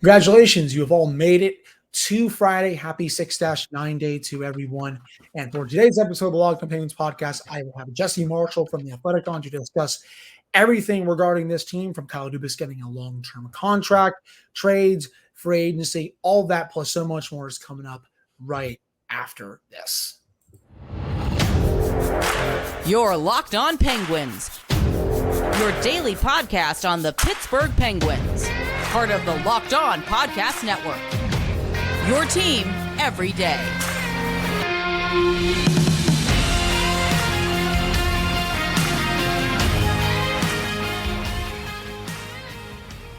Congratulations, you have all made it to Friday. Happy 6-9 day to everyone. And for today's episode of the Locked On Penguins podcast, I will have Jesse Marshall from The Athletic on to discuss everything regarding this team, from Kyle Dubas getting a long-term contract, trades, free agency, all that plus so much more is coming up right after this. You're Locked On Penguins, your daily podcast on the Pittsburgh Penguins, part of the Locked On Podcast Network, your team every day.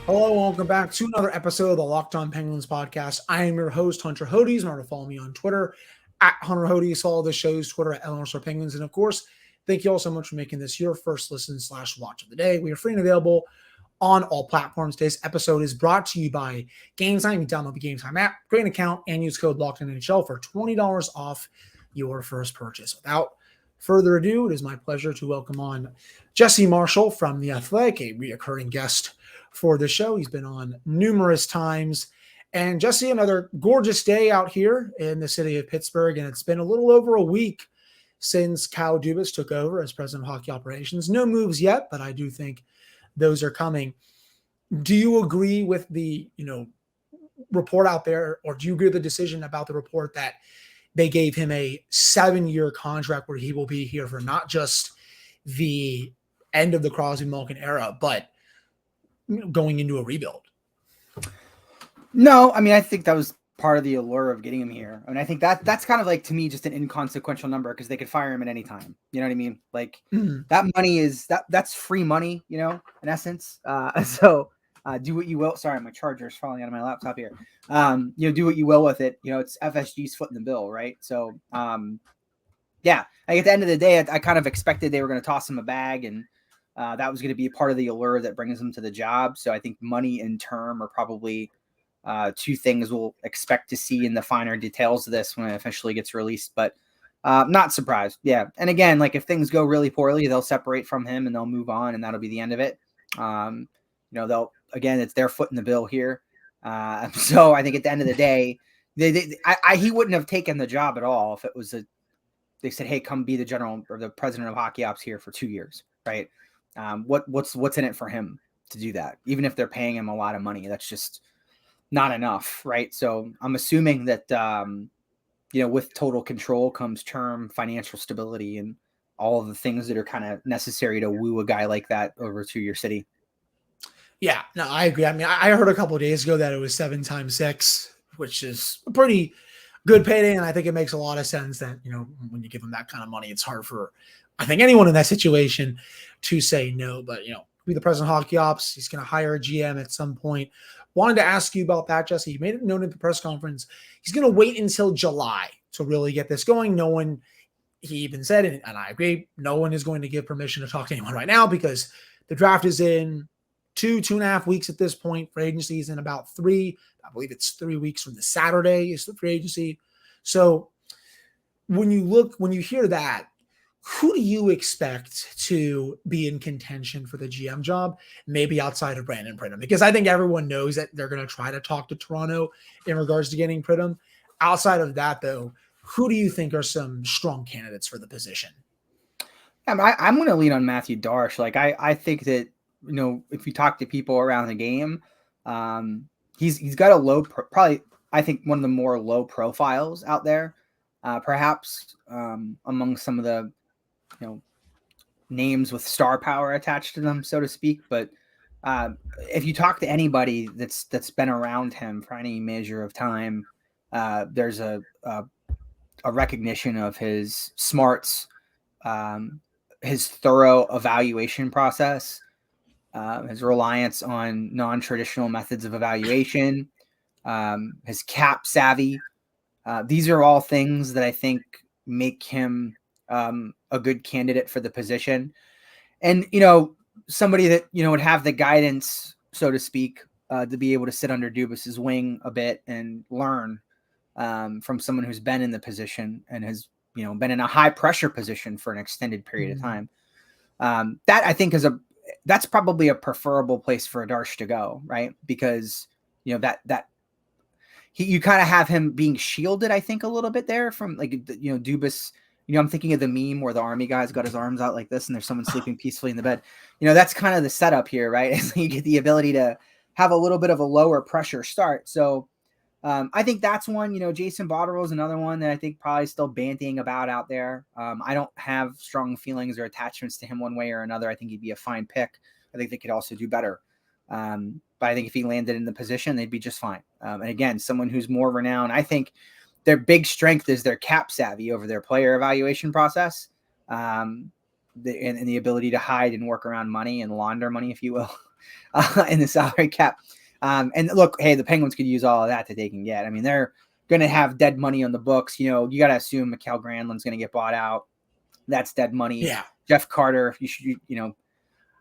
Hello, welcome back to another episode of the Locked On Penguins podcast. I am your host, Hunter Hodes. Remember to follow me on Twitter at Hunter Hodes. Follow the show's Twitter at LNR Penguins. And of course, thank you all so much for making this your first listen / watch of the day. We are free and available on all platforms. Today's episode is brought to you by Game Time. You download the Game Time app, create an account, and use code LOCKEDONNHL for $20 off your first purchase. Without further ado, it is my pleasure to welcome on Jesse Marshall from The Athletic, a reoccurring guest for the show. He's been on numerous times. And Jesse, another gorgeous day out here in the city of Pittsburgh, and it's been a little over a week since Kyle Dubas took over as president of hockey operations. No moves yet, but I do think those are coming. Do you agree with the, report out there, or do you agree with the decision about the report that they gave him a 7-year contract where he will be here for not just the end of the Crosby-Malkin era, but going into a rebuild? No, I mean, I think that was part of the allure of getting him here. I mean, I think that's kind of like, to me, just an inconsequential number because they could fire him at any time. You know what I mean? Like that money is that's free money, in essence. So do what you will. Sorry, my charger is falling out of my laptop here. Do what you will with it. It's FSG's foot in the bill, right? So, yeah, like at the end of the day, I kind of expected they were going to toss him a bag, and that was going to be a part of the allure that brings him to the job. So I think money and term are probably two things we'll expect to see in the finer details of this when it officially gets released, but not surprised. Yeah. And again, like if things go really poorly, they'll separate from him and they'll move on, and that'll be the end of it. It's their foot in the bill here. So I think at the end of the day, he wouldn't have taken the job at all if it was they said, hey, come be the general or the president of hockey ops here for 2 years. Right. What's in it for him to do that? Even if they're paying him a lot of money, that's just not enough. Right. So I'm assuming that, with total control comes term, financial stability, and all of the things that are kind of necessary to woo a guy like that over to your city. Yeah, no, I agree. I mean, I heard a couple of days ago that it was 7 times 6, which is a pretty good payday. And I think it makes a lot of sense that, when you give them that kind of money, it's hard for, I think, anyone in that situation to say no. But, be the president of hockey ops, he's going to hire a GM at some point. Wanted to ask you about that, Jesse. You made it known at the press conference. He's going to wait until July to really get this going. No one, he even said, and I agree, no one is going to give permission to talk to anyone right now because the draft is in 2.5 weeks at this point. Free agency is in about 3. I believe it's 3 weeks from the Saturday is the free agency. So when you hear that, who do you expect to be in contention for the GM job, maybe outside of Brandon Pridham? Because I think everyone knows that they're going to try to talk to Toronto in regards to getting Pridham. Outside of that, though, who do you think are some strong candidates for the position? I'm going to lean on Matthew Darsh. Like, I think that, if you talk to people around the game, he's got a probably, I think, one of the more low profiles out there, perhaps among some of the, names with star power attached to them, so to speak. But if you talk to anybody that's been around him for any measure of time, there's a recognition of his smarts, his thorough evaluation process, his reliance on non-traditional methods of evaluation, his cap savvy. These are all things that I think make him a good candidate for the position. And, somebody that, would have the guidance, so to speak, to be able to sit under Dubas's wing a bit and learn from someone who's been in the position and has, been in a high pressure position for an extended period of time. That I think that's probably a preferable place for Darsh to go, right? Because, you kind of have him being shielded, I think, a little bit there from Dubas. I'm thinking of the meme where the army guy's got his arms out like this and there's someone sleeping peacefully in the bed. That's kind of the setup here, right? You get the ability to have a little bit of a lower pressure start. So I think that's one. Jason Botterill is another one that I think probably still bandying about out there. I don't have strong feelings or attachments to him one way or another. I think he'd be a fine pick. I think they could also do better. But I think if he landed in the position, they'd be just fine. And again, someone who's more renowned, I think their big strength is their cap savvy over their player evaluation process, and the ability to hide and work around money and launder money, if you will, in the salary cap. And look, hey, the Penguins could use all of that they can get. I mean, they're going to have dead money on the books. You got to assume Mikael Granlund's going to get bought out. That's dead money. Yeah. Jeff Carter,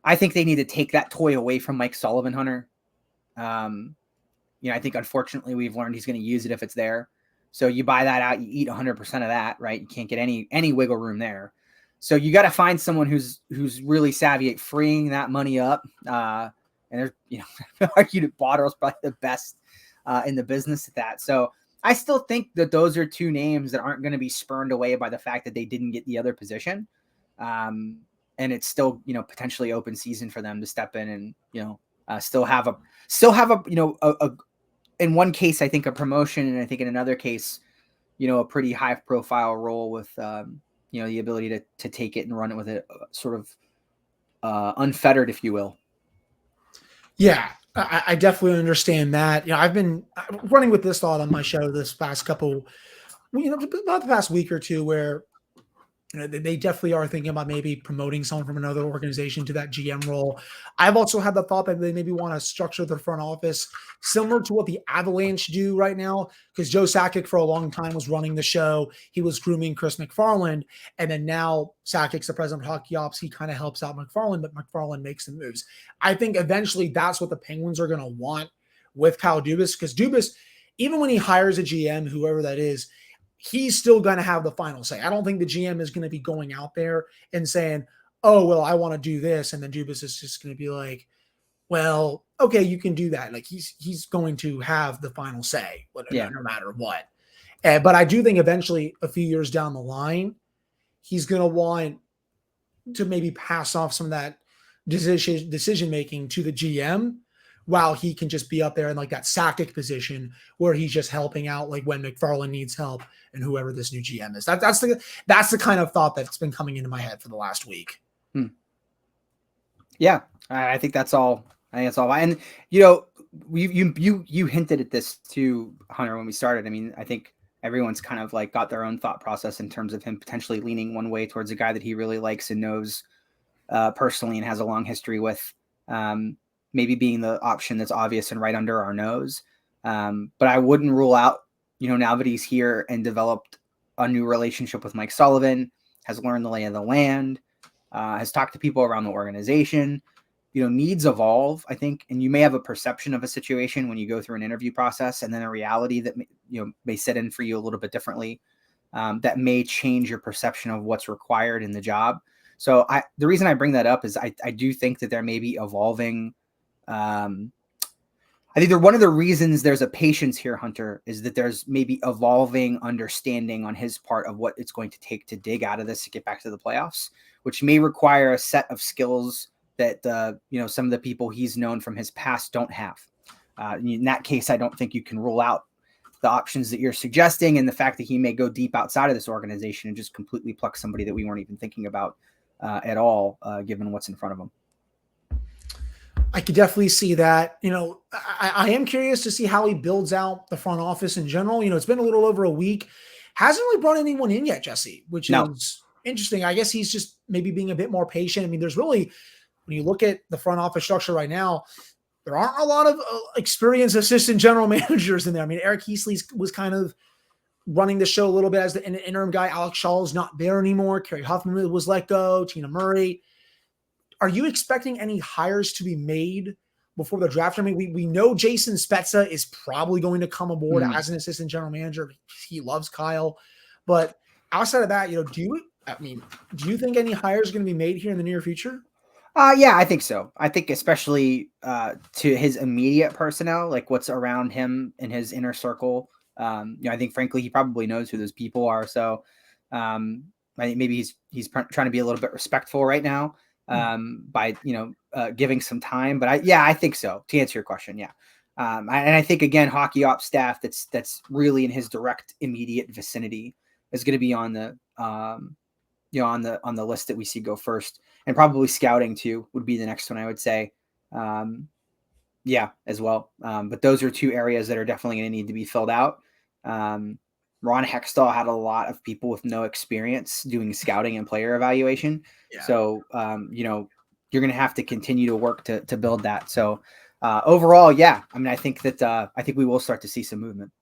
I think they need to take that toy away from Mike Sullivan, Hunter. I think unfortunately we've learned he's going to use it if it's there. So you buy that out, you eat 100% of that, right? You can't get any wiggle room there. So you got to find someone who's really savvy at freeing that money up. And there's, I argue that Botterill is probably the best in the business at that. So I still think that those are two names that aren't going to be spurned away by the fact that they didn't get the other position. And it's still, potentially open season for them to step in and, still have a in one case, I think a promotion, and I think in another case, a pretty high profile role with, the ability to take it and run it with it sort of unfettered, if you will. Yeah, I definitely understand that. I've been running with this thought on my show this past couple, about the past week or two, where they definitely are thinking about maybe promoting someone from another organization to that GM role. I've also had the thought that they maybe want to structure their front office similar to what the Avalanche do right now, because Joe Sakic for a long time was running the show. He was grooming Chris McFarland, and then now Sakic's the president of Hockey Ops. He kind of helps out McFarland, but McFarland makes the moves. I think eventually that's what the Penguins are going to want with Kyle Dubas, because Dubas, even when he hires a GM, whoever that is, he's still going to have the final say. I don't think the GM is going to be going out there and saying, oh, well, I want to do this. And then Dubas is just going to be like, well, okay, you can do that. Like he's going to have the final say, no matter what. But I do think eventually a few years down the line, he's going to want to maybe pass off some of that decision-making to the GM, while he can just be up there in like that Sakic position where he's just helping out, like when McFarland needs help and whoever this new GM is. That's the kind of thought that's been coming into my head for the last week. Yeah, I think that's all. And you hinted at this too, Hunter, when we started. I mean, I think everyone's kind of like got their own thought process in terms of him potentially leaning one way towards a guy that he really likes and knows personally and has a long history with. Maybe being the option that's obvious and right under our nose. But I wouldn't rule out, now that he's here and developed a new relationship with Mike Sullivan, has learned the lay of the land, has talked to people around the organization, needs evolve, I think. And you may have a perception of a situation when you go through an interview process, and then a reality that, may set in for you a little bit differently, that may change your perception of what's required in the job. So the reason I bring that up is I do think that there may be evolving. I think one of the reasons there's a patience here, Hunter, is that there's maybe evolving understanding on his part of what it's going to take to dig out of this to get back to the playoffs, which may require a set of skills that some of the people he's known from his past don't have. In that case, I don't think you can rule out the options that you're suggesting, and the fact that he may go deep outside of this organization and just completely pluck somebody that we weren't even thinking about at all, given what's in front of him. I could definitely see that. I am curious to see how he builds out the front office in general. It's been a little over a week. Hasn't really brought anyone in yet, Jesse, which is interesting. I guess he's just maybe being a bit more patient. I mean, there's really, when you look at the front office structure right now, there aren't a lot of experienced assistant general managers in there. I mean, Eric Heasley was kind of running the show a little bit as an interim guy. Alex Shaw is not there anymore. Kerry Huffman was let go. Tina Murray. Are you expecting any hires to be made before the draft? I mean, we know Jason Spezza is probably going to come aboard as an assistant general manager. He loves Kyle. But outside of that, do you think any hires are going to be made here in the near future? Yeah, I think so. I think especially to his immediate personnel, like what's around him in his inner circle. I think frankly he probably knows who those people are. So I think maybe he's trying to be a little bit respectful right now by giving some time. But I think so. To answer your question, yeah. And I think again, hockey ops staff that's really in his direct immediate vicinity is going to be on the on the list that we see go first, and probably scouting too would be the next one I would say. As well. But those are two areas that are definitely going to need to be filled out. Ron Hextall had a lot of people with no experience doing scouting and player evaluation. Yeah. So, you're going to have to continue to work to build that. So overall, I think we will start to see some movement.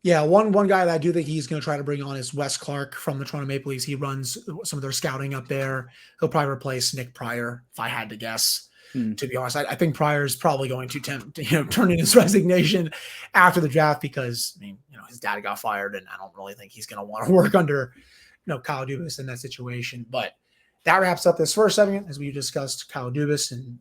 Yeah, one guy that I do think he's going to try to bring on is Wes Clark from the Toronto Maple Leafs. He runs some of their scouting up there. He'll probably replace Nick Pryor, if I had to guess. To be honest, I think Pryor is probably going to turn in his resignation after the draft because his dad got fired, and I don't really think he's going to want to work under Kyle Dubas in that situation. But that wraps up this first segment as we discussed Kyle Dubas and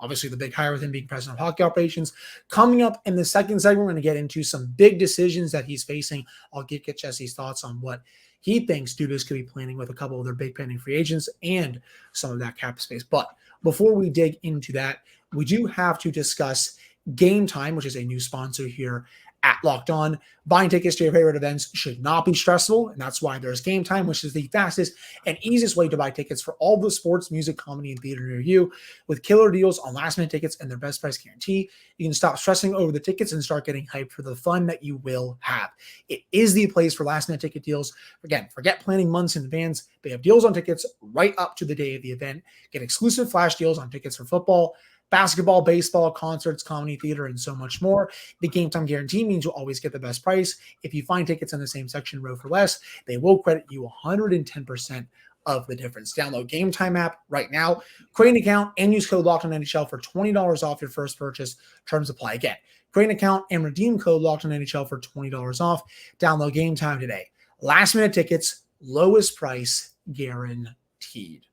obviously the big hire with him being president of hockey operations. Coming up in the second segment, we're going to get into some big decisions that he's facing. I'll get Jesse's thoughts on what he thinks Dubas could be planning with a couple of their big pending free agents and some of that cap space. But before we dig into that, we do have to discuss Game Time, which is a new sponsor here at Locked On. Buying tickets to your favorite events should not be stressful, and that's why there's Game Time, which is the fastest and easiest way to buy tickets for all the sports, music, comedy, and theater near you. With killer deals on last-minute tickets and their best price guarantee, you can stop stressing over the tickets and start getting hyped for the fun that you will have. It is the place for last-minute ticket deals. Again, forget planning months in advance. They have deals on tickets right up to the day of the event. Get exclusive flash deals on tickets for football, basketball, baseball, concerts, comedy, theater, and so much more. The Game Time guarantee means you'll always get the best price. If you find tickets in the same section row for less, they will credit you 110% of the difference. Download Game Time app right now, create an account, and use code LOCKEDONNHL for $20 off your first purchase. Terms apply. Again, create an account and redeem code LOCKEDONNHL for $20 off. Download Game Time today. Last minute tickets, lowest price guaranteed.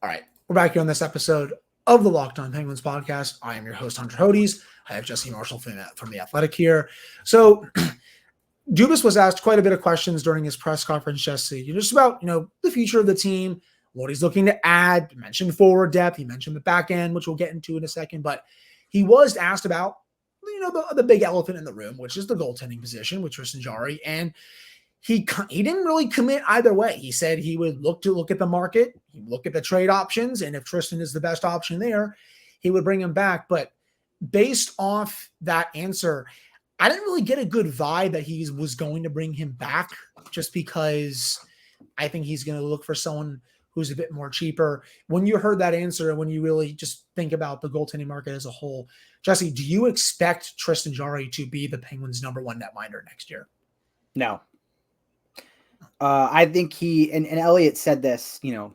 All right, we're back here on this episode of the Locked On Penguins podcast. I am your host, Hunter Hodes. I have Jesse Marshall from The Athletic here. So Dubas was asked quite a bit of questions during his press conference, Jesse, just about, the future of the team, what he's looking to add. He mentioned forward depth. He mentioned the back end, which we'll get into in a second. But he was asked about, the big elephant in the room, which is the goaltending position with Tristan Jarry. And he didn't really commit either way. He said he would look at the market, he'd look at the trade options, and if Tristan is the best option there, he would bring him back. But based off that answer, I didn't really get a good vibe that he was going to bring him back, just because I think he's going to look for someone who's a bit more cheaper. When you heard that answer, and when you really just think about the goaltending market as a whole, Jesse, do you expect Tristan Jarry to be the Penguins' number one netminder next year? No. I think and Elliott said this, and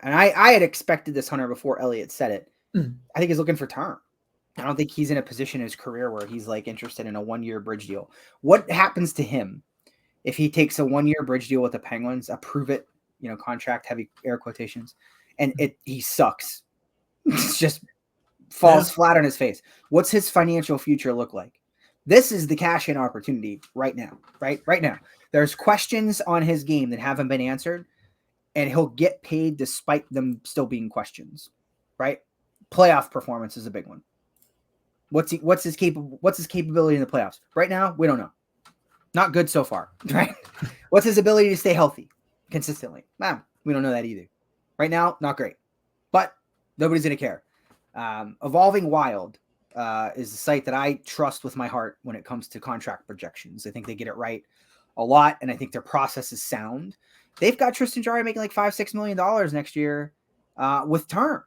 I had expected this, Hunter, before Elliott said it. I think he's looking for term. I don't think he's in a position in his career where he's interested in a 1-year bridge deal. What happens to him if he takes a 1-year bridge deal with the Penguins, a prove it, contract, heavy air quotations, and he sucks? It's just falls flat on his face. What's his financial future look like? This is the cash-in opportunity right now, right now. There's questions on his game that haven't been answered, and he'll get paid despite them still being questions, right? Playoff performance is a big one. What's his capability in the playoffs? Right now, we don't know. Not good so far, right? What's his ability to stay healthy consistently? We don't know that either. Right now, not great. But nobody's going to care. Evolving Wild is the site that I trust with my heart when it comes to contract projections. I think they get it right a lot, and I think their process is sound. They've got Tristan Jarry making $5-6 million next year with term.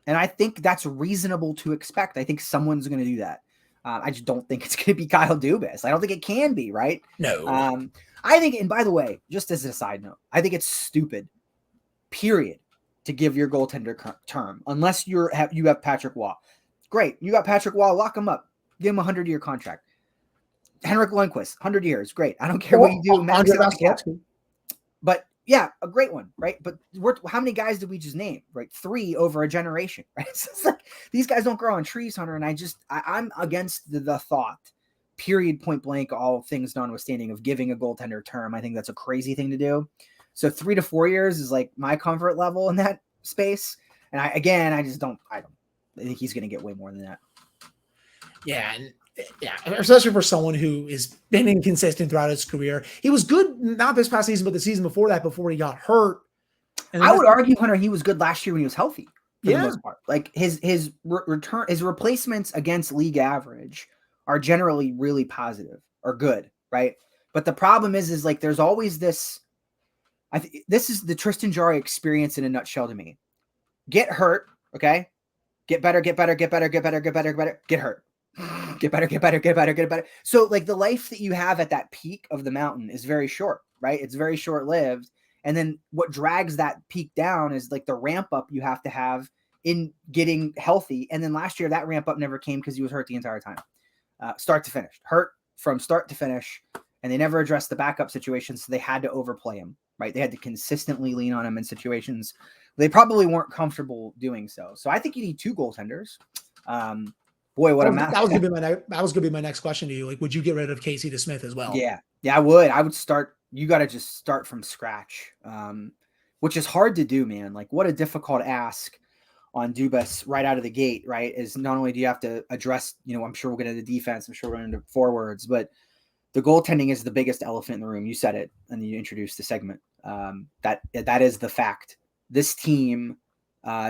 And I think that's reasonable to expect. I think someone's going to do that. I just don't think it's going to be Kyle Dubas. I don't think it can be, right? No. I think, and by the way, just as a side note, I think it's stupid, period, to give your goaltender term unless you have Patrick Waugh. Great. You got Patrick Waugh, lock him up. Give him a 100-year contract. Henrik Lundqvist, 100 years. Great. I don't care what you do. Max it out. But Yeah, a great one, right? But how many guys did we just name, right? 3 over a generation, right? So it's like these guys don't grow on trees, Hunter. And I'm against the thought, period, point blank, all things notwithstanding, of giving a goaltender term. I think that's a crazy thing to do. So 3 to 4 years is like my comfort level in that space. And I think he's going to get way more than that. Yeah. And especially for someone who has been inconsistent throughout his career. He was good, not this past season, but the season before that, before he got hurt. And I would argue, Hunter, he was good last year when he was healthy, for the Yeah. most part. Like his replacements against league average are generally really positive or good, right? But the problem is like there's always this. This is the Tristan Jarry experience in a nutshell to me. Get hurt, okay? Get better, get better, get better, get better, get better, get better, get hurt. Get better, get better, get better, get better. So like the life that you have at that peak of the mountain is very short, right? It's very short-lived. And then what drags that peak down is like the ramp up you have to have in getting healthy. And then last year that ramp up never came because he was hurt the entire time. Start to finish. Hurt from start to finish. And they never addressed the backup situation, so they had to overplay him, right? They had to consistently lean on him in situations they probably weren't comfortable doing so. So I think you need 2 goaltenders. Boy, what a match. That was going to be my next question to you. Like, would you get rid of Casey DeSmith as well? Yeah, I would. I would start. You got to just start from scratch, which is hard to do, man. Like, what a difficult ask on Dubas right out of the gate, right? Is not only do you have to address, I'm sure we'll get into defense, I'm sure we'll get into forwards, but the goaltending is the biggest elephant in the room. You said it, and you introduced the segment. That is the fact. This team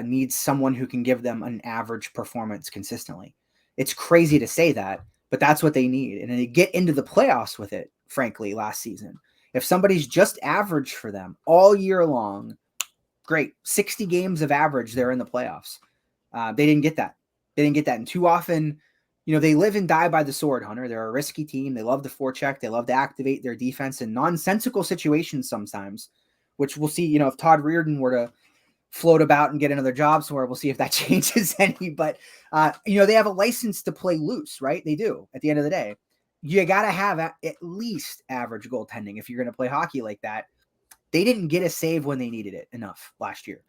needs someone who can give them an average performance consistently. It's crazy to say that, but that's what they need. And they get into the playoffs with it, frankly, last season. If somebody's just average for them all year long, great. 60 games of average, they're in the playoffs. They didn't get that. And too often, they live and die by the sword, Hunter. They're a risky team. They love to forecheck. They love to activate their defense in nonsensical situations sometimes, which we'll see, if Todd Reardon were to float about and get another job somewhere, we'll see if that changes any. But, they have a license to play loose, right? They do at the end of the day. You got to have at least average goaltending if you're going to play hockey like that. They didn't get a save when they needed it enough last year.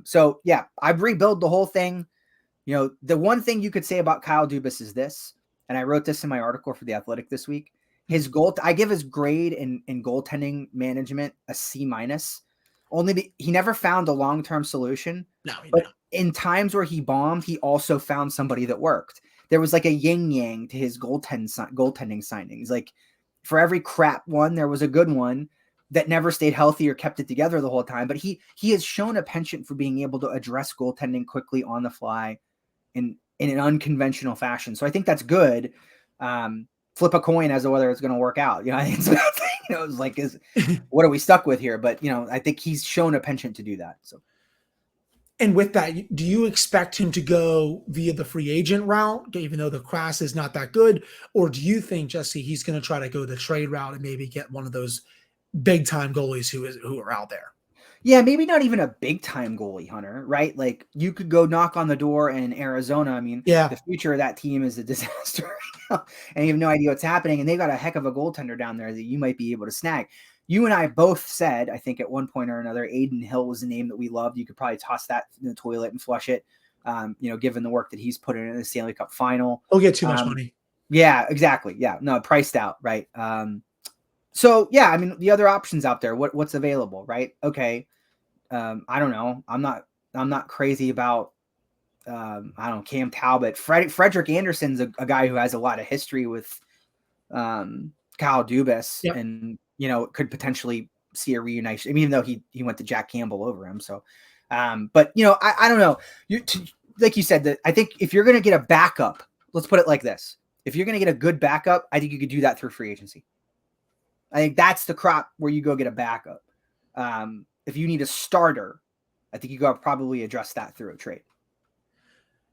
So, yeah, I'd rebuild the whole thing. The one thing you could say about Kyle Dubas is this, and I wrote this in my article for The Athletic this week. I give his grade in goaltending management a C-. Only he never found a long-term solution. No, but in times where he bombed, he also found somebody that worked. There was like a yin-yang to his goaltending signings. Like for every crap one, there was a good one that never stayed healthy or kept it together the whole time. But he has shown a penchant for being able to address goaltending quickly on the fly in an unconventional fashion. So I think that's good. Flip a coin as to whether it's going to work out. I think it's like, what are we stuck with here? But, I think he's shown a penchant to do that. So. And with that, do you expect him to go via the free agent route, even though the class is not that good? Or do you think, Jesse, he's going to try to go the trade route and maybe get one of those big time goalies who are out there? Yeah, maybe not even a big time goalie, Hunter, right? Like you could go knock on the door in Arizona. I mean, the future of that team is a disaster right now, and you have no idea what's happening. And they've got a heck of a goaltender down there that you might be able to snag. You and I both said, I think at one point or another, Aiden Hill was a name that we loved. You could probably toss that in the toilet and flush it, given the work that he's put in the Stanley Cup final. He'll get too much money. Yeah, exactly. Yeah, no, priced out, right? So, yeah, I mean, the other options out there, what's available, right? Okay. I don't know. I'm not crazy about, Cam Talbot. Frederick Anderson's a guy who has a lot of history with Kyle Dubas and, could potentially see a reunition. I mean, even though he went to Jack Campbell over him. So, but, I don't know. Like you said, that I think if you're going to get a backup, let's put it like this. If you're going to get a good backup, I think you could do that through free agency. I think that's the crop where you go get a backup. If you need a starter, I think you got to probably address that through a trade.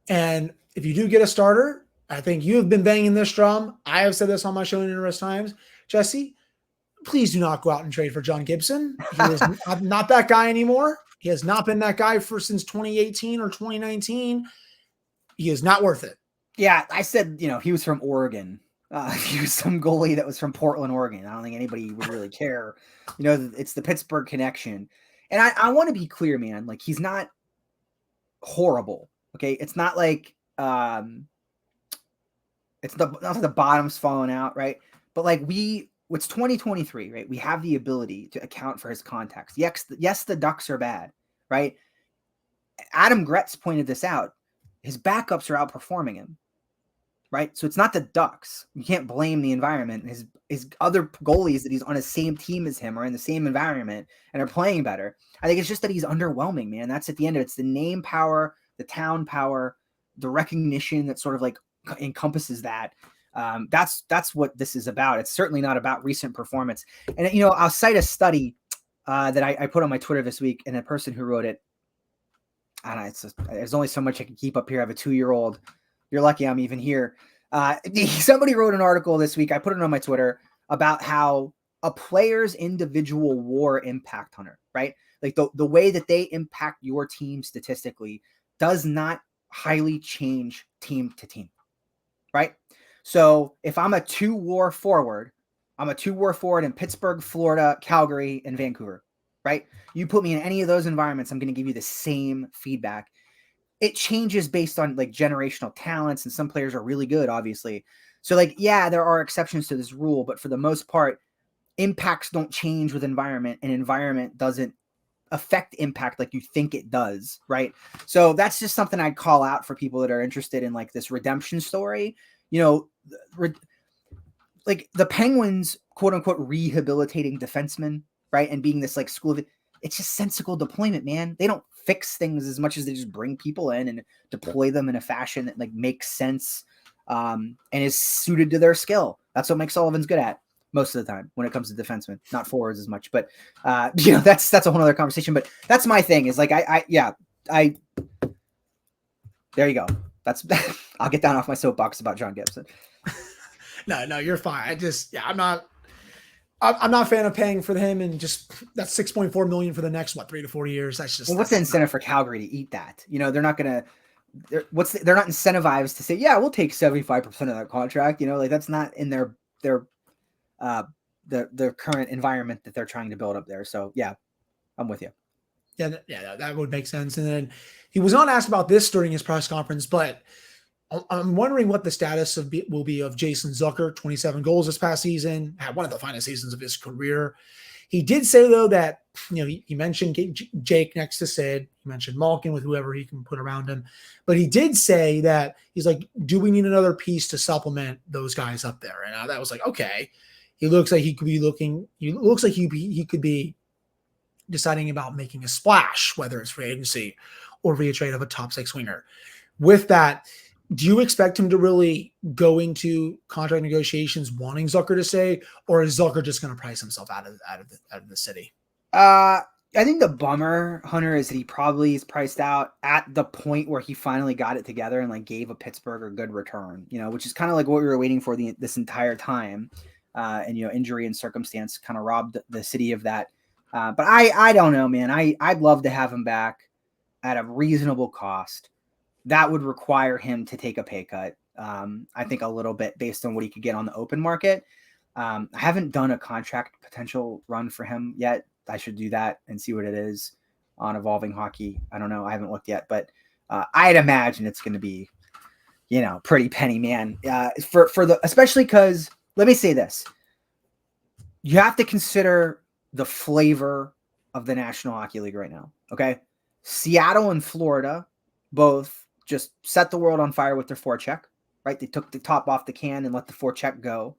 And if you do get a starter, I think you have been banging this drum. I have said this on my show numerous times. Jesse, please do not go out and trade for John Gibson. He is not that guy anymore. He has not been that guy since 2018 or 2019. He is not worth it. Yeah, I said, he was from Oregon. He was some goalie that was from Portland, Oregon. I don't think anybody would really care. It's the Pittsburgh connection. And I want to be clear, man. Like, he's not horrible. Okay. It's not like it's not like the bottom's falling out, right? But like it's 2023, right? We have the ability to account for his context. Yes, the Ducks are bad, right? Adam Gretz pointed this out. His backups are outperforming him, right? So it's not the Ducks. You can't blame the environment. His other goalies that he's on the same team as him are in the same environment and are playing better. I think it's just that he's underwhelming, man. That's at the end of it. It's the name power, the town power, the recognition that sort of like encompasses that. That's what this is about. It's certainly not about recent performance. And, I'll cite a study that I put on my Twitter this week, and the person who wrote it, I don't know, there's only so much I can keep up here. I have a 2-year-old. You're lucky I'm even here. Somebody wrote an article this week. I put it on my Twitter about how a player's individual WAR impact, Hunter, right? Like the way that they impact your team statistically does not highly change team to team, right? So if I'm a 2 WAR forward, I'm a 2 WAR forward in Pittsburgh, Florida, Calgary, and Vancouver, right? You put me in any of those environments, I'm going to give you the same feedback. It changes based on like generational talents, and some players are really good, obviously. So like, yeah, there are exceptions to this rule, but for the most part, impacts don't change with environment, and environment doesn't affect impact like you think it does, right? So that's just something I'd call out for people that are interested in like this redemption story. Like the Penguins, quote unquote, rehabilitating defensemen, right? And being this like school of it, it's just sensible deployment, man. They don't fix things as much as they just bring people in and deploy them in a fashion that like makes sense and is suited to their skill. That's what Mike Sullivan's good at most of the time when it comes to defensemen, not forwards as much, but that's a whole other conversation. But that's my thing is like, there you go. I'll get down off my soapbox about John Gibson. No, you're fine. I'm not a fan of paying for him, and just that's $6.4 million for the next 3 to 4 years. That's just what's the incentive for Calgary to eat that? They're not gonna. They're not incentivized to say, yeah, we'll take 75% of that contract. Like that's not in their current environment that they're trying to build up there. So yeah, I'm with you. Yeah, that would make sense. And then he was not asked about this during his press conference, but I'm wondering what the status will be of Jason Zucker. 27 goals this past season, had one of the finest seasons of his career. He did say though that he mentioned Jake next to Sid. He mentioned Malkin with whoever he can put around him, but he did say that he's like, do we need another piece to supplement those guys up there? And that was like, okay. He looks like he could be looking. He looks like he could be deciding about making a splash, whether it's free agency or via trade of a top 6 winger. With that, do you expect him to really go into contract negotiations wanting Zucker to stay, or is Zucker just going to price himself out of the city? I think the bummer, Hunter, is that he probably is priced out at the point where he finally got it together and like gave a Pittsburgh a good return, which is kind of like what we were waiting for this entire time. And injury and circumstance kind of robbed the city of that. But I don't know, man. I'd love to have him back at a reasonable cost. That would require him to take a pay cut. I think a little bit based on what he could get on the open market. I haven't done a contract potential run for him yet. I should do that and see what it is on Evolving Hockey. I don't know. I haven't looked yet, but I'd imagine it's going to be, pretty penny, man. Especially because, let me say this. You have to consider the flavor of the National Hockey League right now. Okay. Seattle and Florida both just set the world on fire with their forecheck, right? They took the top off the can and let the forecheck go.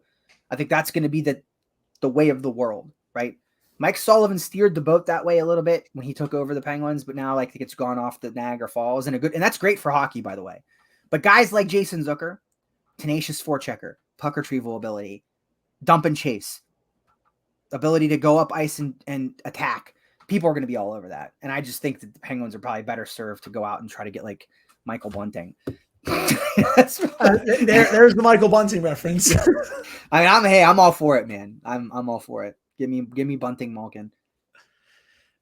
I think that's going to be the way of the world, right? Mike Sullivan steered the boat that way a little bit when he took over the Penguins, but now I think it's gone off the Niagara Falls and that's great for hockey, by the way. But guys like Jason Zucker, tenacious forechecker, puck retrieval ability, dump and chase, ability to go up ice and attack. People are going to be all over that. And I just think that the Penguins are probably better served to go out and try to get like Michael Bunting. There's the Michael Bunting reference. I mean, I'm all for it, man. I'm all for it. Give me Bunting, Malkin.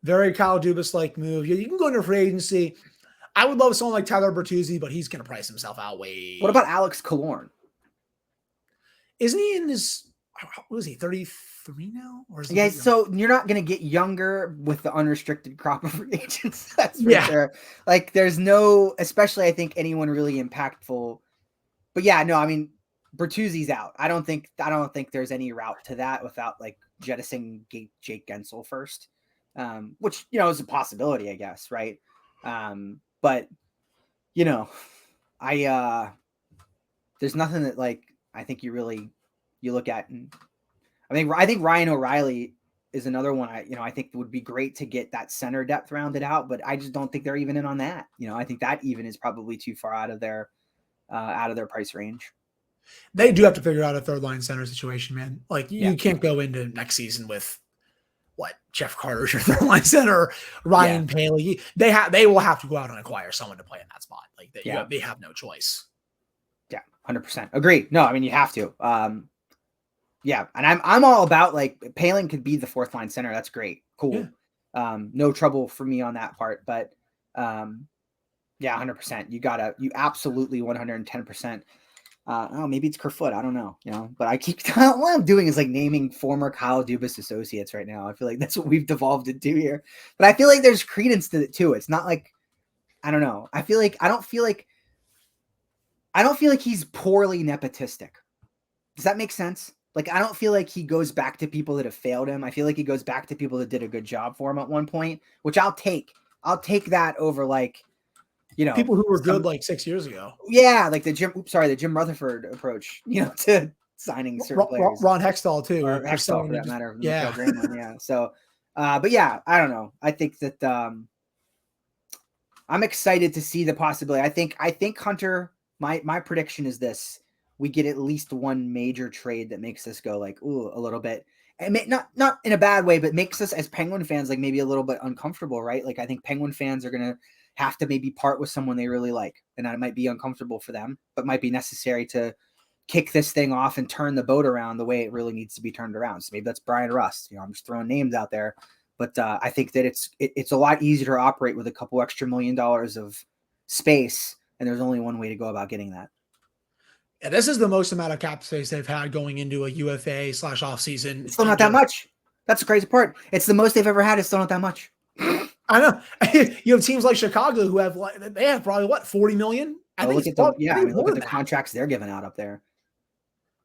Very Kyle Dubas-like move. You can go into free agency. I would love someone like Tyler Bertuzzi, but he's going to price himself out way. What about Alex Killorn? isn't he in his, what is he, 33 now? Or is he Yeah, so you're not going to get younger with the unrestricted crop of free agents. That's for sure. Like, there's no, especially I think anyone really impactful. But yeah, no, I mean, Bertuzzi's out. I don't think there's any route to that without like jettisoning Jake Gensel first, which, you know, is a possibility, I guess, right? But you know, there's nothing that like I think you look at, and I think Ryan O'Reilly is another one. I think it would be great to get that center depth rounded out, but I just don't think they're even in on that. You know, I think that even is probably too far out of their price range. They do have to figure out a third line center situation, man. Like you can't go into next season with Jeff Carter's your third line center, Ryan Paley. They will have to go out and acquire someone to play in that spot. Like they have no choice. Yeah, 100% agree. No, I mean you have to. And I'm all about like Palin could be the fourth line center. That's great, cool. Yeah. No trouble for me on that part, but 100%. You absolutely 110%. Maybe it's Kerfoot. I don't know, but what I'm doing is like naming former Kyle Dubas associates right now. I feel like that's what we've devolved into here, but I feel like there's credence to it too. It's not like, I don't know. I don't feel like he's poorly nepotistic. Does that make sense? Like, I don't feel like he goes back to people that have failed him. I feel like he goes back to people that did a good job for him at one point, which I'll take that over like, people who were good like 6 years ago. Yeah, like the Jim Rutherford approach, to signing certain players. Ron Hextall too, or Hextall for that matter. Yeah. So, but yeah, I don't know. I think that I'm excited to see the possibility. I think Hunter. My prediction is this: we get at least one major trade that makes us go like, ooh, a little bit. And not in a bad way, but makes us as Penguin fans like maybe a little bit uncomfortable, right? Like I think Penguin fans are gonna have to maybe part with someone they really like, and that might be uncomfortable for them, but might be necessary to kick this thing off and turn the boat around the way it really needs to be turned around. So maybe that's Brian Rust. I'm just throwing names out there, but I think that it's a lot easier to operate with a couple extra $1 million of space, and there's only one way to go about getting that. Yeah, this is the most amount of cap space they've had going into a UFA / offseason. It's still not that much. That's the crazy part. It's the most they've ever had. It's still not that much. I know. You have teams like Chicago who have probably $40 million. Look at the contracts they're giving out up there.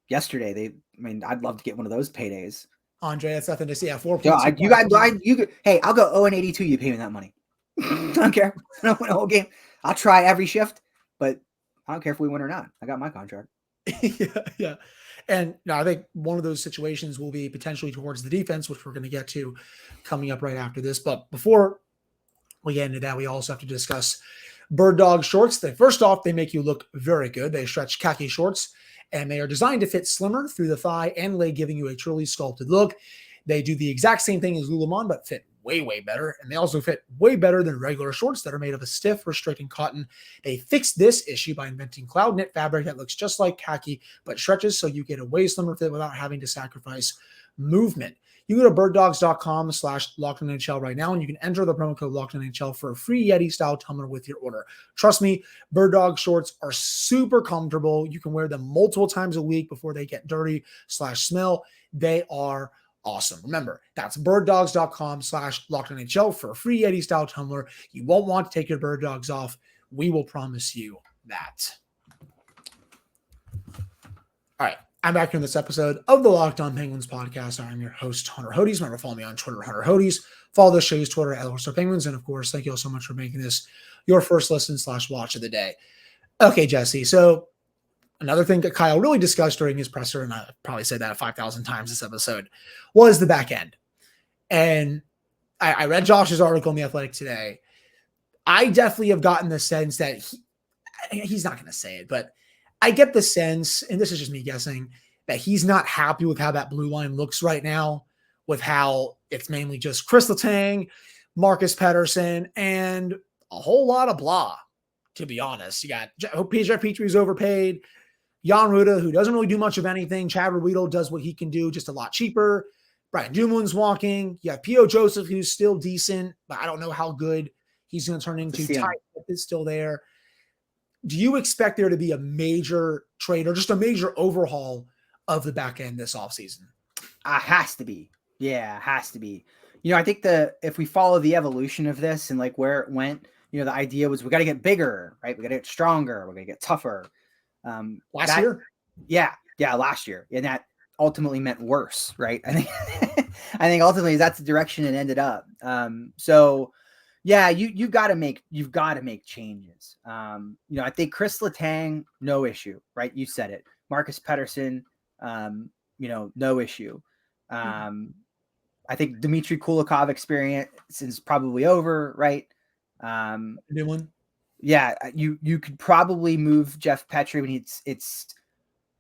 Yesterday, I'd love to get one of those paydays. Andre, that's nothing to see. Yeah, 4. Hey, I'll go 0-82. You pay me that money. I don't care. I don't win a whole game. I'll try every shift, but I don't care if we win or not. I got my contract. Yeah. And I think one of those situations will be potentially towards the defense, which we're going to get to coming up right after this. But before we get into that, we also have to discuss Bird Dog shorts. First off, they make you look very good. They stretch khaki shorts, and they are designed to fit slimmer through the thigh and leg, giving you a truly sculpted look. They do the exact same thing as Lululemon, but fit way, way better. And they also fit way better than regular shorts that are made of a stiff, restricting cotton. They fixed this issue by inventing cloud knit fabric that looks just like khaki, but stretches so you get a way slimmer fit without having to sacrifice movement. You go to birddogs.com/LockedOnNHL right now, and you can enter the promo code LockedOnNHL for a free Yeti-style tumbler with your order. Trust me, Bird Dog shorts are super comfortable. You can wear them multiple times a week before they get dirty / smell. They are awesome. Remember, that's birddogs.com/LockedOnNHL for a free Yeti-style tumbler. You won't want to take your Bird Dogs off. We will promise you that. All right. I'm back here in this episode of the Locked On Penguins podcast. I'm your host, Hunter Hodes. Remember, follow me on Twitter, Hunter Hodes. Follow the show's Twitter at Penguins. And of course, thank you all so much for making this your first listen / watch of the day. Okay, Jesse. So another thing that Kyle really discussed during his presser, and I probably said that 5,000 times this episode, was the back end. And I read Josh's article in The Athletic today. I definitely have gotten the sense that he's not going to say it, but I get the sense, and this is just me guessing, that he's not happy with how that blue line looks right now, with how it's mainly just Chris Letang, Marcus Pettersson, and a whole lot of blah, to be honest. You got Jeff Petrie's overpaid, Jan Ruda, who doesn't really do much of anything. Chad Ruedel does what he can do, just a lot cheaper. Brian Dumoulin's walking. You have P.O. Joseph, who's still decent, but I don't know how good he's going to turn into. Ty is still there. Do you expect there to be a major trade or just a major overhaul of the back end this offseason. Has to be. Yeah, has to be. I think if we follow the evolution of this and like where it went, the idea was we got to get bigger, right? We got to get stronger. We're going to get tougher. Last year? Yeah, last year. And that ultimately meant worse, right? I think ultimately that's the direction it ended up. So yeah, you've got to make changes. I think Chris Letang, no issue, right? You said it. Marcus Pettersson, no issue. I think Dmitry Kulikov experience is probably over, right? New one. Yeah, you could probably move Jeff Petry when it's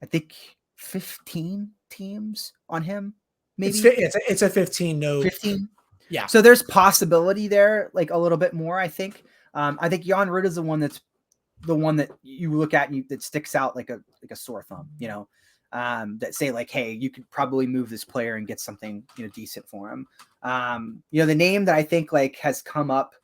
I think 15 teams on him. Maybe it's a 15. No, 15. Yeah. So there's possibility there, like a little bit more. I think. I think Jan Rutta is the one that you look at and that sticks out like a sore thumb. That say like, hey, you could probably move this player and get something decent for him. The name that I think like has come up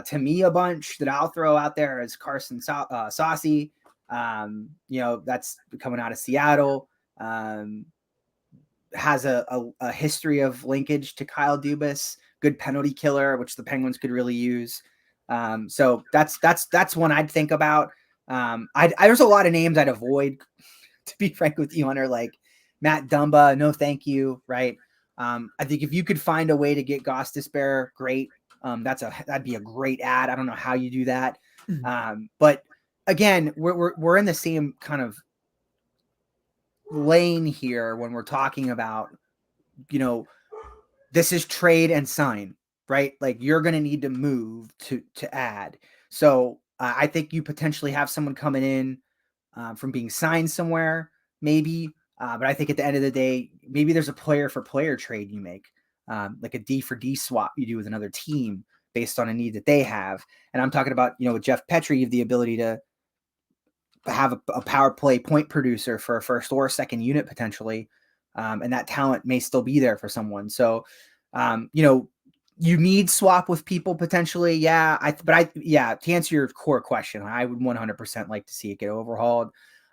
to me a bunch that I'll throw out there is Carson Saucy. That's coming out of Seattle. Has a history of linkage to Kyle Dubas, good penalty killer, which the Penguins could really use. So that's one I'd think about. There's a lot of names I'd avoid, to be frank with you, Hunter, like Matt Dumba, no thank you, right? I think if you could find a way to get Gostisbehere, great. That'd be a great ad. I don't know how you do that. But again, we're in the same kind of lane here when we're talking about, this is trade and sign, right? Like you're going to need to move to add. So I think you potentially have someone coming in from being signed somewhere, maybe. But I think at the end of the day, maybe there's a player for player trade you make, like a D for D swap you do with another team based on a need that they have. And I'm talking about, with Jeff Petry, you have the ability to have a power play point producer for a first or second unit potentially. And that talent may still be there for someone. So, you need swap with people potentially. Yeah. To answer your core question, I would 100% like to see it get overhauled.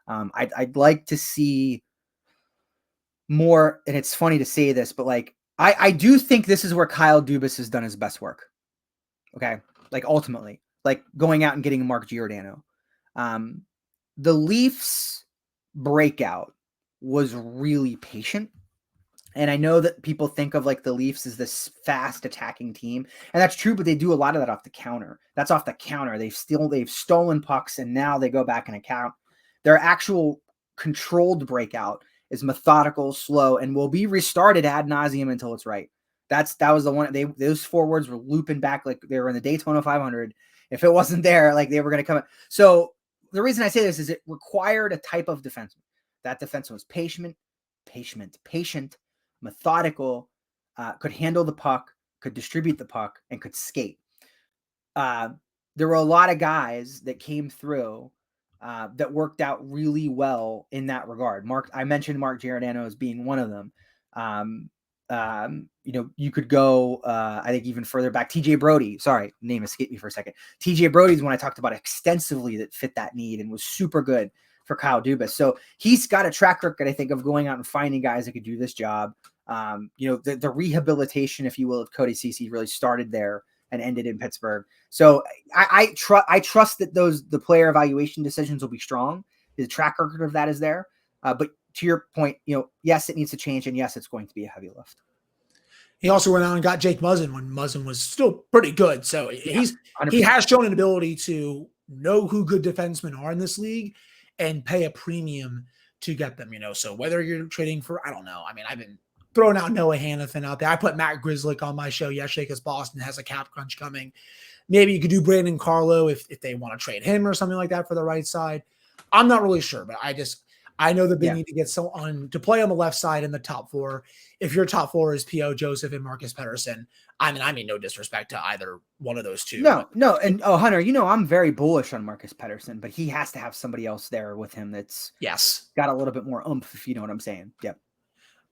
I'd like to see more, and it's funny to say this, but like, I do think this is where Kyle Dubas has done his best work. Okay. Like ultimately, like going out and getting Mark Giordano. The Leafs breakout was really patient. And I know that people think of like the Leafs as this fast attacking team, and that's true, but they do a lot of that off the counter. That's off the counter. They've stolen pucks, and now they go back and account. Their actual controlled breakout is methodical, slow, and will be restarted ad nauseum until it's right. That was the one. Those forwards were looping back like they were in the Daytona 500. If it wasn't there, like they were going to come. So the reason I say this is it required a type of defenseman. That defenseman was patient, methodical, could handle the puck, could distribute the puck, and could skate. There were a lot of guys that came through that worked out really well in that regard. I mentioned Mark Giordano as being one of them. You could go, I think even further back, TJ Brody, sorry, name escaped me for a second. TJ Brody's one I talked about extensively that fit that need and was super good for Kyle Dubas. So he's got a track record, I think, of going out and finding guys that could do this job. The rehabilitation, if you will, of Cody Ceci really started there and ended in Pittsburgh. So I trust that the player evaluation decisions will be strong. The track record of that is there. But to your point, yes, it needs to change, and yes, it's going to be a heavy lift. He also went out and got Jake Muzzin when Muzzin was still pretty good. So he has shown an ability to know who good defensemen are in this league and pay a premium to get them, So whether you're trading for, I don't know. I mean, I've been throwing out Noah Hanifin out there. I put Matt Grzelcyk on my show yesterday because Boston has a cap crunch coming. Maybe you could do Brandon Carlo if they want to trade him or something like that for the right side. I'm not really sure, but I know that they need to get someone to play on the left side in the top four. If your top four is P.O. Joseph and Marcus Pettersson, I mean, no disrespect to either one of those two. No. And Hunter, I'm very bullish on Marcus Pettersson, but he has to have somebody else there with him that's got a little bit more oomph, if you know what I'm saying. Yep.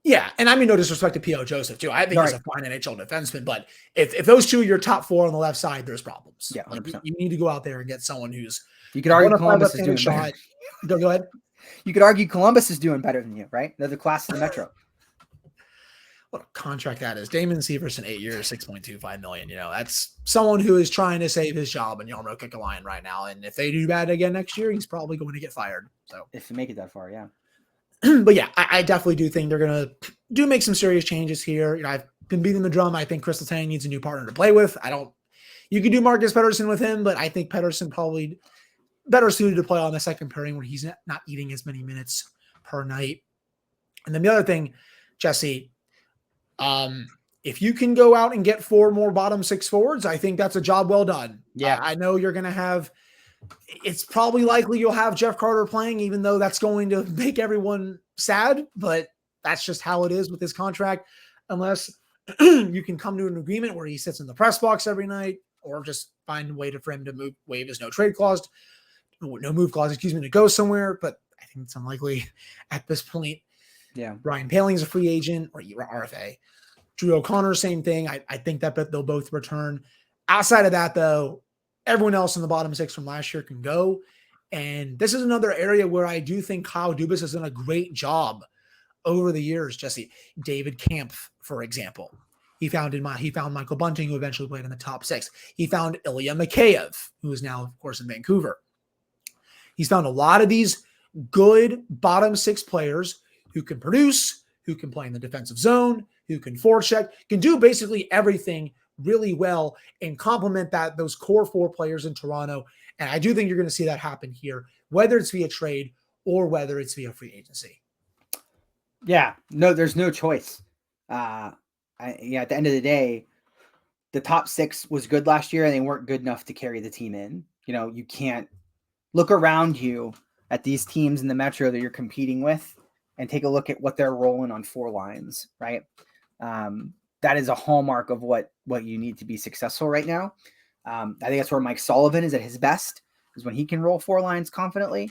Yeah, and I mean no disrespect to P.O. Joseph too. I think he's a fine NHL defenseman, but if those two are your top four on the left side, there's problems. Yeah, like you need to go out there and get someone who's you could argue Columbus is doing shot. Go ahead. You could argue Columbus is doing better than you, right? They're the class of the Metro. What a contract that is. Damon Severson, 8 years, $6.25 million. That's someone who is trying to save his job in Jarmo Kekalainen right now. And if they do bad again next year, he's probably going to get fired. So if you make it that far, yeah. But yeah, I definitely do think they're going to make some serious changes here. I've been beating the drum. I think Crystal Tang needs a new partner to play with. You could do Marcus Pettersson with him, but I think Pettersson probably better suited to play on the second pairing where he's not eating as many minutes per night. And then the other thing, Jesse, if you can go out and get 4 more bottom 6 forwards, I think that's a job well done. Yeah. I know you're going to have, it's probably likely you'll have Jeff Carter playing, even though that's going to make everyone sad, but that's just how it is with his contract. Unless you can come to an agreement where he sits in the press box every night, or just find a way for him to waive his no move clause, to go somewhere. But I think it's unlikely at this point. Yeah. Ryan Paling's a free agent, or RFA. Drew O'Connor, same thing. I think that they'll both return. Outside of that, though, everyone else in the bottom 6 from last year can go. And this is another area where I do think Kyle Dubas has done a great job over the years, Jesse. David Kampf, for example. He found Michael Bunting, who eventually played in the top 6. He found Ilya Mikheyev, who is now, of course, in Vancouver. He's found a lot of these good bottom 6 players who can produce, who can play in the defensive zone, who can forecheck, can do basically everything really well and complement those core 4 players in Toronto. And I do think you're going to see that happen here, whether it's via trade or whether it's via free agency. Yeah, no, there's no choice. At the end of the day, the top 6 was good last year, and they weren't good enough to carry the team in. You can't look around you at these teams in the Metro that you're competing with and take a look at what they're rolling on 4 lines, right? That is a hallmark of what you need to be successful right now. I think that's where Mike Sullivan is at his best, is when he can roll 4 lines confidently.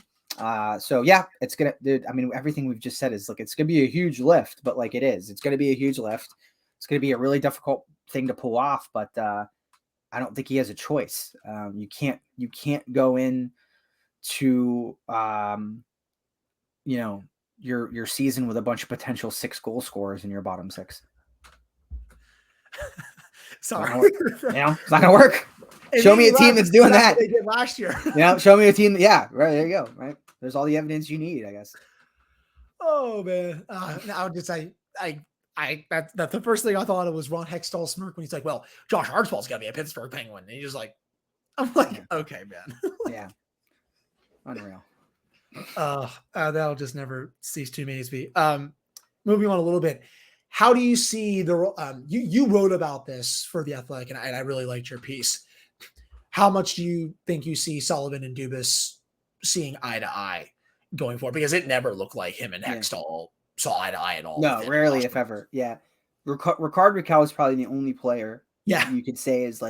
So yeah, it's going to, everything we've just said is it's going to be a huge lift, but it's going to be a huge lift. It's going to be a really difficult thing to pull off, but I don't think he has a choice. You can't go in to, your season with a bunch of potential 6 goal scorers in your bottom 6. Sorry. It's not going to work. Show me a team that's doing that. They did last year. Show me a team. Yeah, right. There you go. Right. There's all the evidence you need, I guess. Oh man. I would just say, that's the first thing I thought of was Ron Hextall smirk when he's like, well, Josh Archibald's got to be a Pittsburgh Penguin. And he's just like, I'm like, okay, man. Yeah. Unreal. That'll just never cease to amaze me. Moving on a little bit. How do you see you wrote about this for The Athletic, and I really liked your piece. How much do you think you see Sullivan and Dubas seeing eye to eye going forward? Because it never looked like him and Hextall saw eye to eye at all. No, rarely, if ever. Yeah. Ricard Raquel is probably the only player you could say is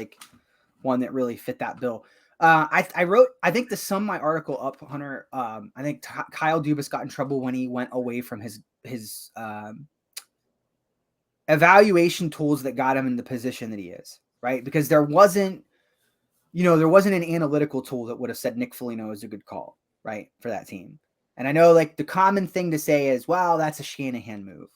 one that really fit that bill. I think to sum my article up, Hunter, I think Kyle Dubas got in trouble when he went away from his evaluation tools that got him in the position that he is, right? Because there wasn't an analytical tool that would have said Nick Foligno is a good call, right, for that team. And I know the common thing to say is, well, that's a Shanahan move.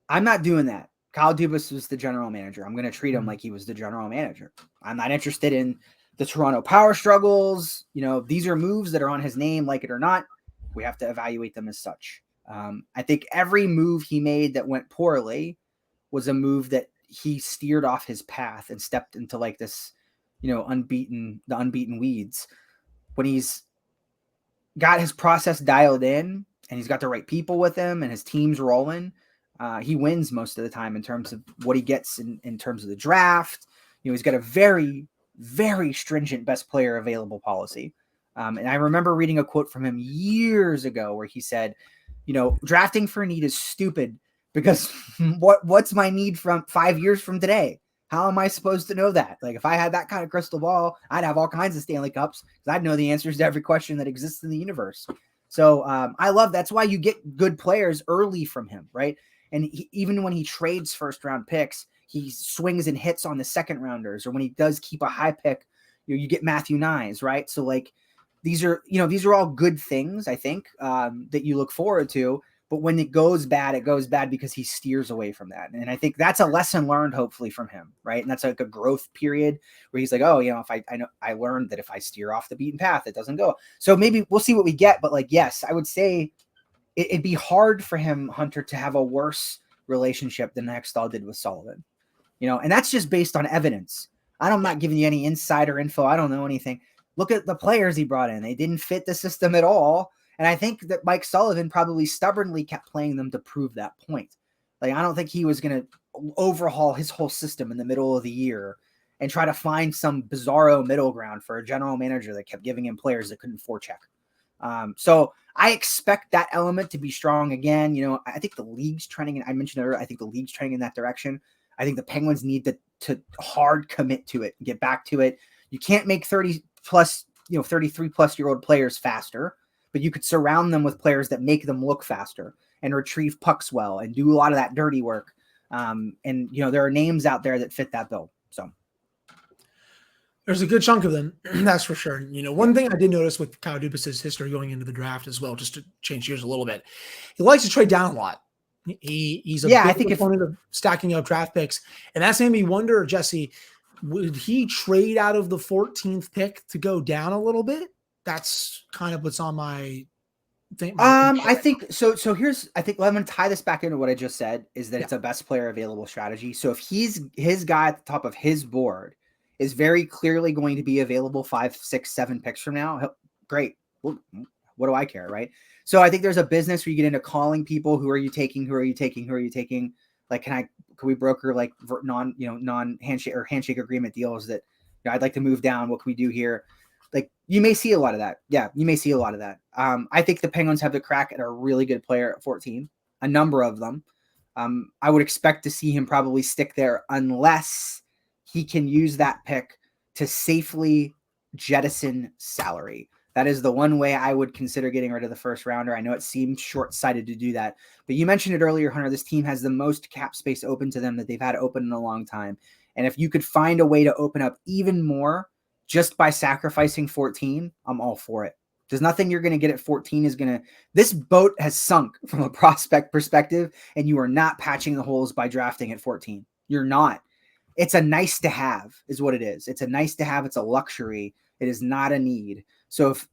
I'm not doing that. Kyle Dubas was the general manager. I'm going to treat him like he was the general manager. I'm not interested in the Toronto power struggles. These are moves that are on his name, like it or not. We have to evaluate them as such. I think every move he made that went poorly was a move that he steered off his path and stepped into this, the unbeaten weeds. When he's got his process dialed in and he's got the right people with him and his team's rolling, he wins most of the time in terms of what he gets in terms of the draft. He's got a very, very stringent best player available policy. And I remember reading a quote from him years ago where he said, drafting for need is stupid because what's my need from 5 years from today? How am I supposed to know that? If I had that kind of crystal ball, I'd have all kinds of Stanley Cups because I'd know the answers to every question that exists in the universe. So I love that's why you get good players early from him, right? And even when he trades first round picks, he swings and hits on the second rounders, or when he does keep a high pick, you get Matthew Nyes, right? So these are all good things, I think, that you look forward to. But when it goes bad because he steers away from that. And I think that's a lesson learned, hopefully, from him, right? And that's like a growth period where he's like, oh, if I learned that if I steer off the beaten path, it doesn't go. So maybe we'll see what we get. But like, yes, I would say it'd be hard for him, Hunter, to have a worse relationship than Hextall did with Sullivan, and that's just based on evidence. I'm not giving you any insider info. I don't know anything. Look at the players he brought in. They didn't fit the system at all. And I think that Mike Sullivan probably stubbornly kept playing them to prove that point. Like, I don't think he was going to overhaul his whole system in the middle of the year and try to find some bizarro middle ground for a general manager that kept giving him players that couldn't forecheck. So I expect that element to be strong again. I think the league's trending, and I mentioned it earlier, I think the league's trending in that direction. I think the Penguins need to hard commit to it and get back to it. You can't make 33 plus year old players faster, but you could surround them with players that make them look faster and retrieve pucks well and do a lot of that dirty work. And there are names out there that fit that bill. So there's a good chunk of them, that's for sure. One thing I did notice with Kyle Dubas' history going into the draft as well, just to change gears a little bit, he likes to trade down a lot. He's a big proponent of stacking up draft picks, and that's made me wonder, Jesse, would he trade out of the 14th pick to go down a little bit? That's kind of what's on my thing. I think so. So I'm going to tie this back into what I just said, is that it's a best player available strategy. So if his guy at the top of his board is very clearly going to be available 5, 6, 7 picks from now, great. Well, what do I care, right? So I think there's a business where you get into calling people. Who are you taking? Like, can we broker like non handshake or handshake agreement deals that I'd like to move down? What can we do here? Like, you may see a lot of that. Yeah, you may see a lot of that. I think the Penguins have the crack at a really good player at 14, a number of them. I would expect to see him probably stick there unless he can use that pick to safely jettison salary. That is the one way I would consider getting rid of the first rounder. I know it seemed short-sighted to do that, but you mentioned it earlier, Hunter. This team has the most cap space open to them that they've had open in a long time. And if you could find a way to open up even more just by sacrificing 14, I'm all for it. There's nothing you're going to get at 14 this boat has sunk from a prospect perspective, and you are not patching the holes by drafting at 14. You're not. It's a nice to have is what it is. It's a nice to have. It's a luxury. It is not a need. So if,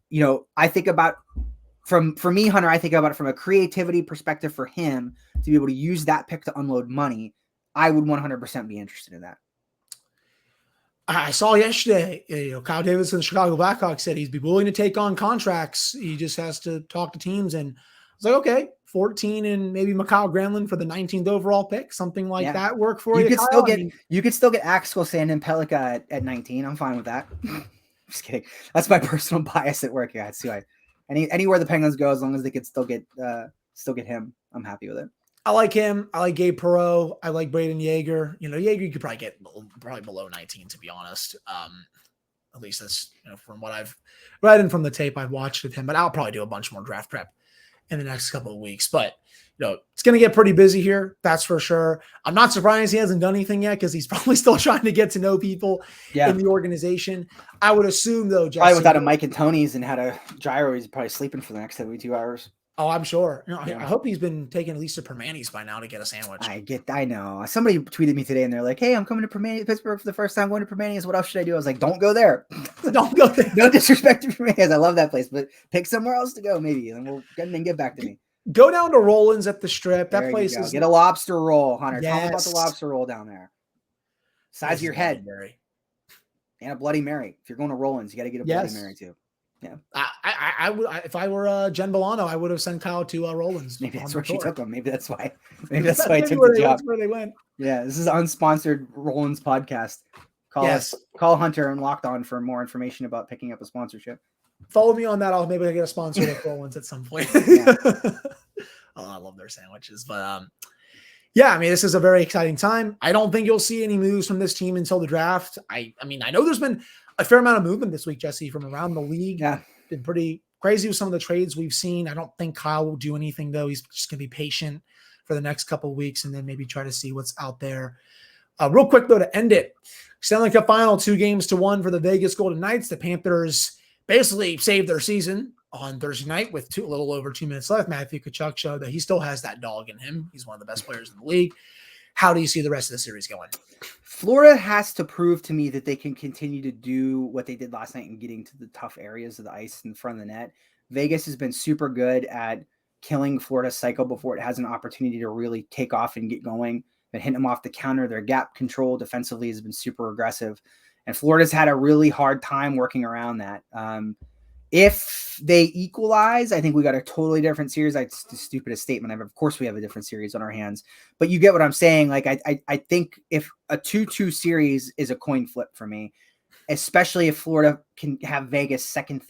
I think about for me, Hunter, I think about it from a creativity perspective for him to be able to use that pick to unload money. I would 100% be interested in that. I saw yesterday, Kyle Dubas and the Chicago Blackhawks said he'd be willing to take on contracts. He just has to talk to teams. And I was like, okay, 14 and maybe Mikael Granlund for the 19th overall pick, something like that work for you. You could still get Axel Sandin Pellikka at 19. I'm fine with that. Just kidding. That's my personal bias at work. Yeah, it's too high. Anywhere the Penguins go, as long as they could still get him, I'm happy with it. I like him. I like Gabe Perreault. I like Braden Yeager. Yeager you could probably get below 19, to be honest. At least that's from what I've read and from the tape I've watched with him. But I'll probably do a bunch more draft prep in the next couple of weeks. But it's going to get pretty busy here. That's for sure. I'm not surprised he hasn't done anything yet because he's probably still trying to get to know people in the organization. I would assume, though, Jesse, probably without a Mike and Tony's and had a gyro, he's probably sleeping for the next 72 hours. Oh, I'm sure. I hope he's been taking at least a Permanis by now to get a sandwich. I know. Somebody tweeted me today and they're like, hey, I'm coming to Pittsburgh for the first time, going to Permanis. What else should I do? I was like, don't go there. Don't go there. No disrespect to Permanis. I love that place, but pick somewhere else to go maybe, and then get back to me. Go down to Rollins at the Strip. That place is... Get a lobster roll, Hunter. Yes. Tell me about the lobster roll down there. Size of your head. And a Bloody Mary. If you're going to Rollins, you got to get a Bloody Mary too. Yeah, I would. If I were Jen Bolano, I would have sent Kyle to Rollins. Maybe that's where she took him. Maybe that's why. Maybe that's why I took the job. That's where they went. Yeah, this is an unsponsored Rollins podcast. Call Hunter and Locked On for more information about picking up a sponsorship. Follow me on that. Maybe I'll get a sponsor with Rollins at some point. I love their sandwiches, but this is a very exciting time. I don't think you'll see any moves from this team until the draft. I know there's been a fair amount of movement this week, Jesse, from around the league. Yeah. Been pretty crazy with some of the trades we've seen. I don't think Kyle will do anything, though. He's just going to be patient for the next couple of weeks and then maybe try to see what's out there. Real quick, though, to end it, Stanley Cup final, 2-1 for the Vegas Golden Knights. The Panthers basically saved their season on Thursday night with a little over 2 minutes left. Matthew Tkachuk showed that he still has that dog in him. He's one of the best players in the league. How do you see the rest of the series going? Florida has to prove to me that they can continue to do what they did last night in getting to the tough areas of the ice in front of the net. Vegas has been super good at killing Florida's cycle before it has an opportunity to really take off and get going. Been hitting them off the counter. Their gap control defensively has been super aggressive. And Florida's had a really hard time working around that. If they equalize, I think we got a totally different series. It's the stupidest statement ever. Of course, we have a different series on our hands, but you get what I'm saying. Like, I think if a 2-2 series is a coin flip for me, especially if Florida can have Vegas second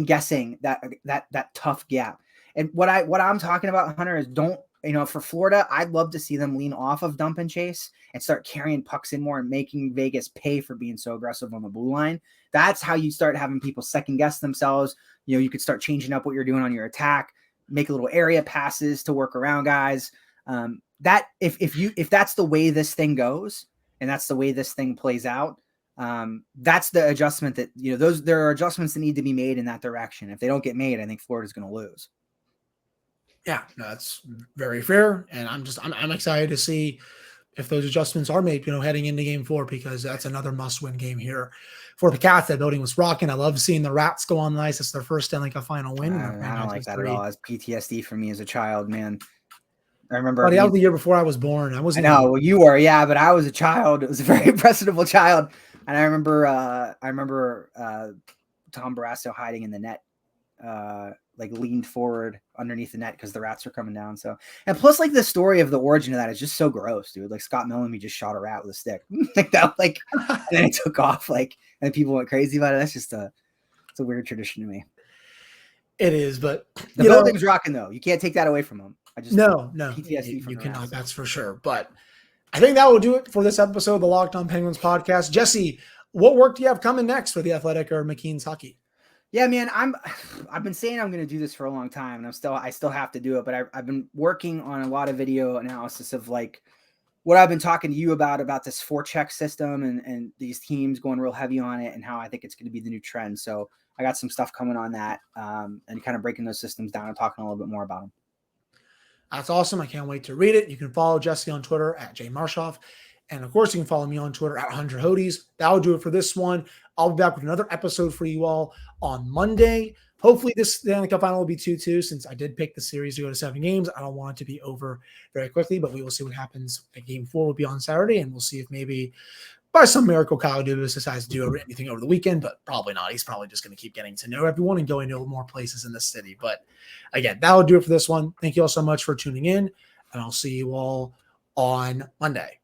guessing that tough gap. And what I'm talking about, Hunter, is for Florida, I'd love to see them lean off of dump and chase and start carrying pucks in more and making Vegas pay for being so aggressive on the blue line. That's how you start having people second guess themselves. You could start changing up what you're doing on your attack, make a little area passes to work around guys. That if that's the way this thing goes and that's the way this thing plays out, that's the adjustment that, there are adjustments that need to be made in that direction. If they don't get made, I think Florida's going to lose. Yeah, that's very fair. And I'm excited to see if those adjustments are made, heading into game 4, because that's another must-win game here for the Cats. That building was rocking. I love seeing the Rats go on the ice. It's their first Stanley Cup final win. I don't like that at all. It's PTSD for me as a child, man. I remember. That was the year before I was born. I know. Well, you were, yeah, but I was a child. It was a very impressionable child. And I remember Tom Barrasso hiding in the net, leaned forward underneath the net because the Rats were coming down. So, and plus, the story of the origin of that is just so gross, dude. Like, Scott Millamy just shot a rat with a stick like that, and then it took off, and people went crazy about it. That's just it's a weird tradition to me. It is, but the building's rocking though. You can't take that away from them. No, PTSD you cannot. That's for sure. But I think that will do it for this episode of the Locked On Penguins podcast. Jesse, what work do you have coming next for the Athletic or McKean's Hockey? Yeah, man, I've been saying I'm going to do this for a long time, and I still have to do it. But I've been working on a lot of video analysis of what I've been talking to you about this forecheck system and these teams going real heavy on it, and how I think it's going to be the new trend. So I got some stuff coming on that, and kind of breaking those systems down and talking a little bit more about them. That's awesome. I can't wait to read it. You can follow Jesse on Twitter at @JMarshoff. And of course, you can follow me on Twitter at Hunter Hodes. That'll do it for this one. I'll be back with another episode for you all on Monday. Hopefully, this Stanley Cup final will be 2-2, since I did pick the series to go to 7 games. I don't want it to be over very quickly, but we will see what happens. Game 4 will be on Saturday, and we'll see if maybe by some miracle Kyle Dubas decides to do anything over the weekend, but probably not. He's probably just going to keep getting to know everyone and going to more places in the city. But again, that'll do it for this one. Thank you all so much for tuning in, and I'll see you all on Monday.